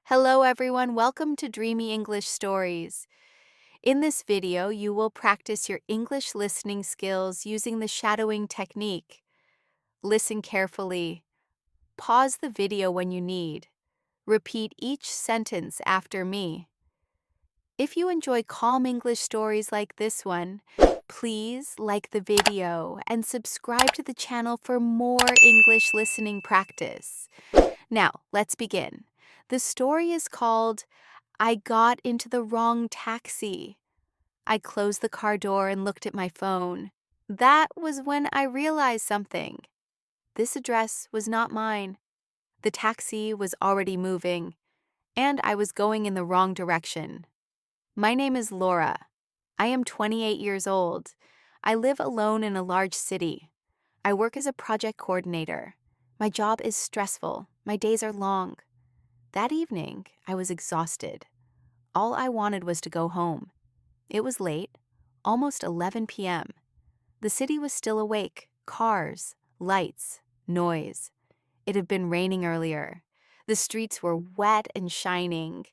Hello everyone, welcome to Dreamy English Stories. In this video, you will practice your English listening skills using the shadowing technique. Listen carefully. Pause the video when you need. Repeat each sentence after me. If you enjoy calm English stories like this one, please like the video and subscribe to the channel for more English listening practice. Now, let's begin. The story is called I got into the wrong taxi. I closed the car door and looked at my phone. That was when I realized something. This address was not mine. The taxi was already moving, and I was going in the wrong direction. My name is Laura. I am 28 years old. I live alone in a large city. I work as a project coordinator. My job is stressful. My days are long. That evening, I was exhausted. All I wanted was to go home. It was late, almost 11 p.m. The city was still awake, cars, lights, noise. It had been raining earlier. The streets were wet and shining.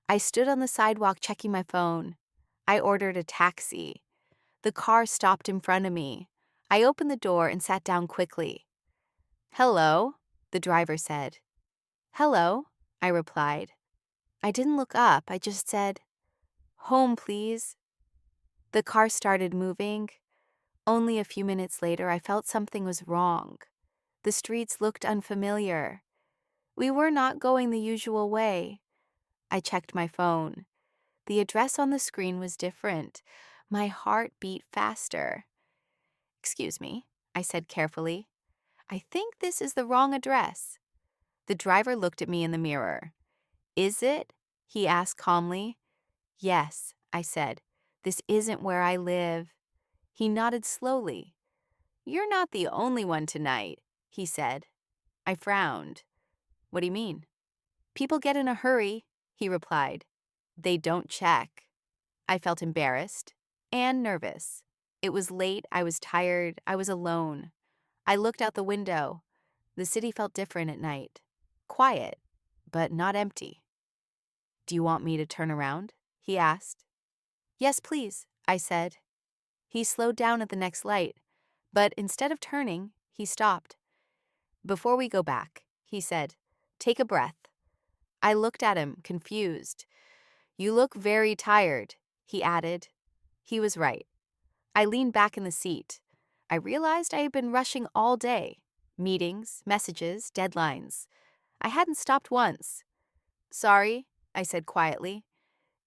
I stood on the sidewalk checking my phone. I ordered a taxi. The car stopped in front of me. I opened the door and sat down quickly. "Hello," the driver said. "Hello," I replied. I didn't look up, I just said, "Home, please." The car started moving. Only a few minutes later, I felt something was wrong. The streets looked unfamiliar. We were not going the usual way. I checked my phone. The address on the screen was different. My heart beat faster. "Excuse me," I said carefully. "I think this is the wrong address." The driver looked at me in the mirror. "Is it?" he asked calmly. "Yes," I said. "This isn't where I live." He nodded slowly. "You're not the only one tonight," he said. I frowned. "What do you mean?" "People get in a hurry," he replied. "They don't check." I felt embarrassed and nervous. It was late, I was tired, I was alone. I looked out the window. The city felt different at night. Quiet, but not empty. "Do you want me to turn around?" he asked. "Yes, please," I said. He slowed down at the next light, but instead of turning, he stopped. "Before we go back," he said, "take a breath." I looked at him, confused. "You look very tired," he added. He was right. I leaned back in the seat. I realized I had been rushing all day. Meetings, messages, deadlines. I hadn't stopped once. "Sorry," I said quietly.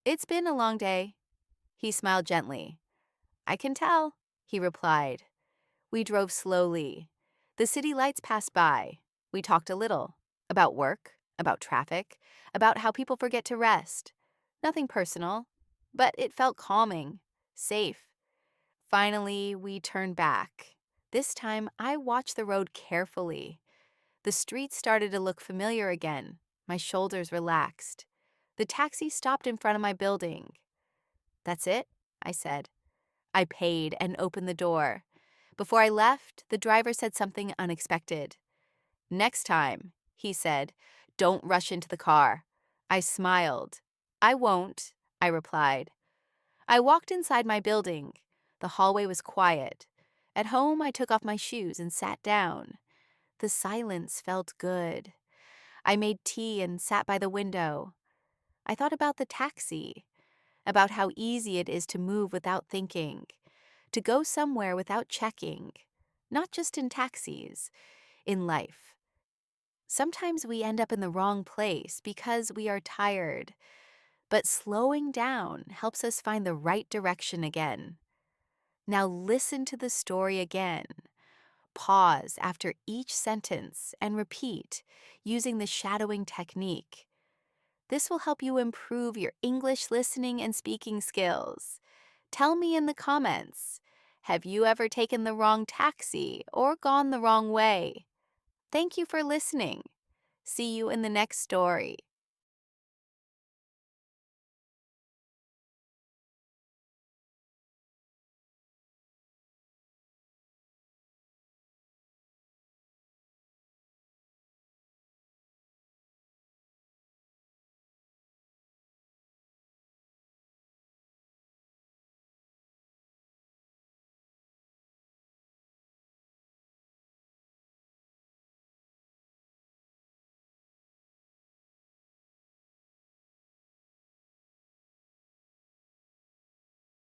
"It's been a long day." He smiled gently. "I can tell," he replied. We drove slowly. The city lights passed by. We talked a little. About work, about traffic, about how people forget to rest. Nothing personal, but it felt calming, safe. Finally, we turned back. This time, I watched the road carefully. The streets started to look familiar again. My shoulders relaxed. The taxi stopped in front of my building. "That's it?" I said. I paid and opened the door. Before I left, the driver said something unexpected. "Next time," he said, "don't rush into the car." I smiled. "I won't," I replied. I walked inside my building. The hallway was quiet. At home, I took off my shoes and sat down. The silence felt good. I made tea and sat by the window. I thought about the taxi, about how easy it is to move without thinking, to go somewhere without checking, not just in taxis, in life. Sometimes we end up in the wrong place because we are tired, but slowing down helps us find the right direction again. Now listen to the story again. Pause after each sentence and repeat using the shadowing technique. This will help you improve your English listening and speaking skills. Tell me in the comments, have you ever taken the wrong taxi or gone the wrong way? Thank you for listening. See you in the next story.